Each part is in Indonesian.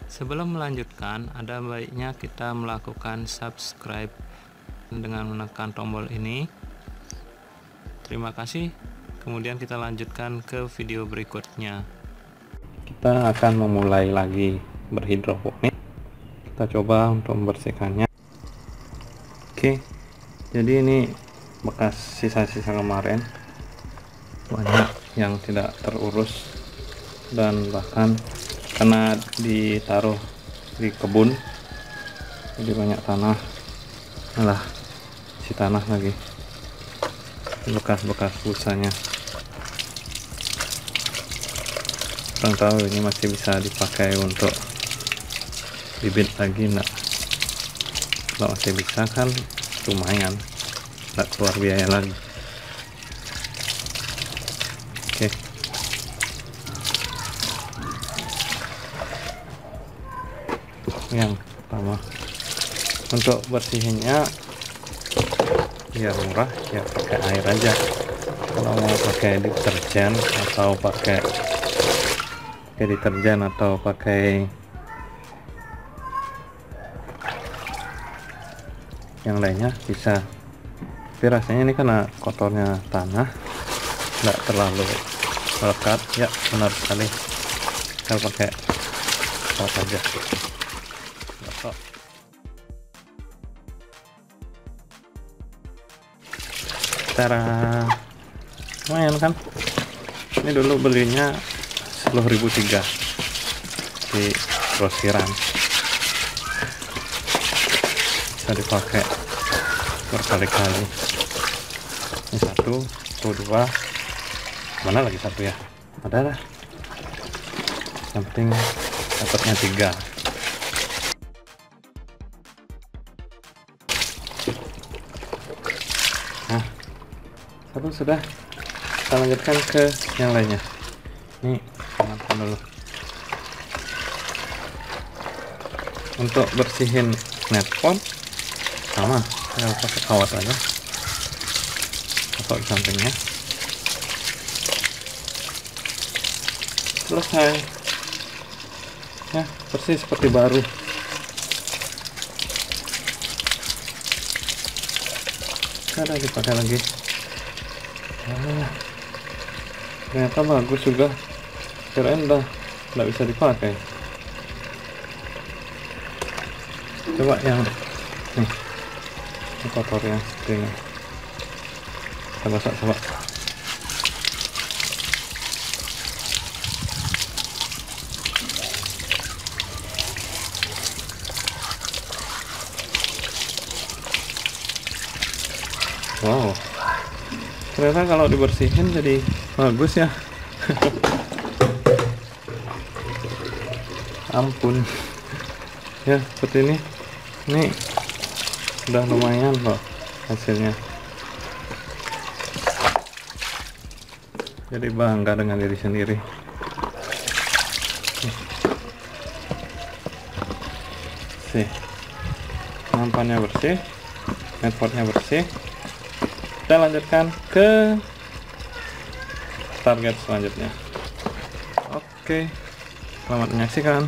Sebelum melanjutkan, ada baiknya kita melakukan subscribe dengan menekan tombol ini. Terima kasih. Kemudian kita lanjutkan ke video berikutnya. Kita akan memulai lagi berhidroponik. Kita coba untuk membersihkannya. Oke, jadi ini bekas sisa-sisa kemarin, banyak yang tidak terurus, dan bahkan karena ditaruh di kebun jadi banyak tanah. Alah, si tanah lagi, bekas-bekas busanya. Kurang tahu ini masih bisa dipakai untuk bibit lagi enggak. Kalau masih bisa kan lumayan, enggak keluar biaya lagi. Oke, yang pertama untuk bersihinnya biar murah ya pakai air aja. Kalau mau pakai deterjen atau pakai yang lainnya bisa, tapi rasanya ini karena kotornya tanah nggak terlalu melekat. Ya benar sekali, kita pakai salt aja. Cara lumayan kan, ini dulu belinya 10.003 di grosiran, bisa dipakai berkali-kali. Ini satu, dua, mana lagi satu ya, ada lah, yang penting dapatnya 3. Nah, satu sudah, kita lanjutkan ke yang lainnya. Ini amankan dulu. Untuk bersihin netpot sama, tinggal pakai kawat aja atau di sampingnya. Selesai ya, bersih seperti baru. Ada dipakai lagi. Ternyata bagus juga, kirain dah nggak bisa dipakai. Coba yang nih, ini kotor yang seperti ini, kita masak coba. Wow, ternyata kalau dibersihin jadi bagus ya. Ampun ya, seperti ini udah lumayan loh hasilnya. Jadi bangga dengan diri sendiri. Sih, nampannya bersih, netpotnya bersih. Kita lanjutkan ke target selanjutnya. Oke, selamat menyaksikan.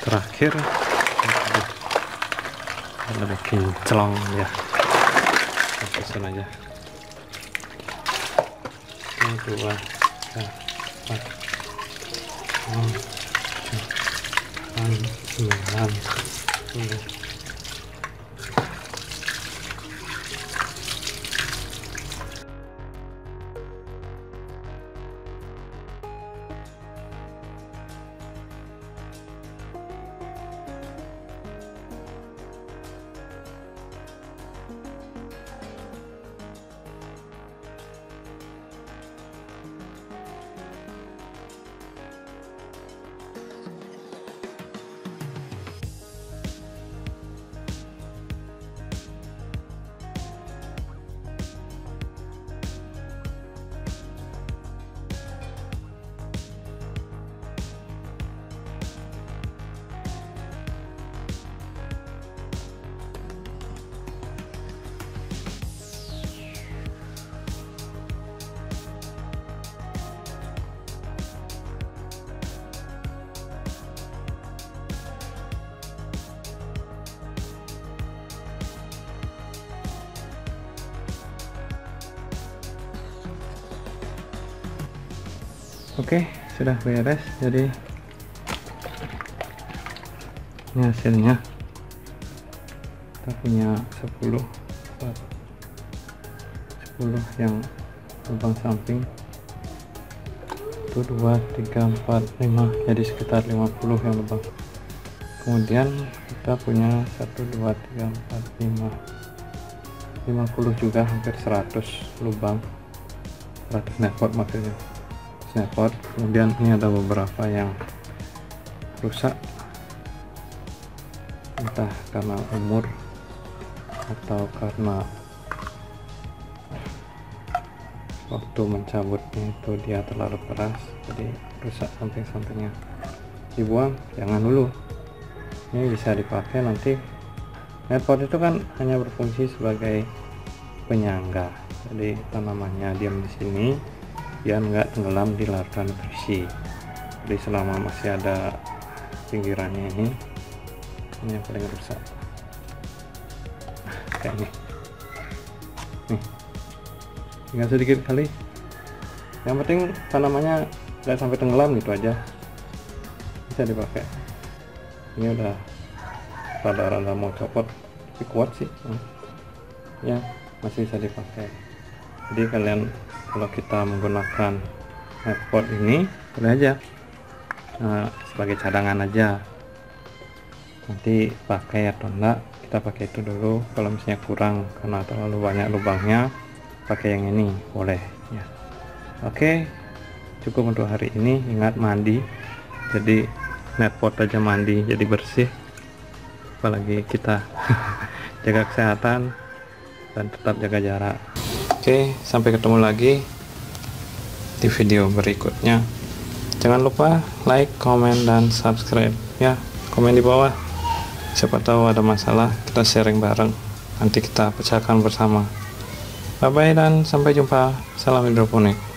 terakhir lebih kinclong ya, susun aja 1, 2, 3, 4, 5, 6, 7, 8, 9, 10. Oke, sudah beres. Jadi ini hasilnya. Kita punya 10 yang lubang samping. 1, 2, 3, 4, 5, jadi sekitar 50 yang lubang. Kemudian kita punya 1, 2, 3, 4, 5, 50 juga, hampir 100 lubang, 100 knalpot maksudnya. Knalpot. Kemudian ini ada beberapa yang rusak, entah karena umur atau karena waktu mencabutnya itu dia terlalu keras, jadi rusak samping-sampingnya. Dibuang, jangan dulu. Ini bisa dipakai nanti. Knalpot itu kan hanya berfungsi sebagai penyangga, jadi tanamannya diam di sini biar nggak tenggelam di larva nutrisi. Jadi selama masih ada pinggirannya ini yang paling rusak. Kayak ini nih, tinggal sedikit kali, yang penting tanamannya nggak sampai tenggelam gitu aja, bisa dipakai. Ini udah rada-rada mau copot tapi kuat sih ya, masih bisa dipakai. Jadi kalian kalau kita menggunakan knalpot ini boleh aja sebagai cadangan aja, nanti pakai atau enggak kita pakai itu dulu. Kalau misalnya kurang karena terlalu banyak lubangnya, pakai yang ini boleh ya. Oke, cukup untuk hari ini. Ingat mandi, jadi knalpot aja mandi jadi bersih, apalagi kita jaga kesehatan dan tetap jaga jarak. Oke, sampai ketemu lagi di video berikutnya. Jangan lupa like, komen, dan subscribe ya. Komen di bawah, siapa tahu ada masalah, kita sharing bareng, nanti kita pecahkan bersama. Bye bye dan sampai jumpa. Salam hidroponik.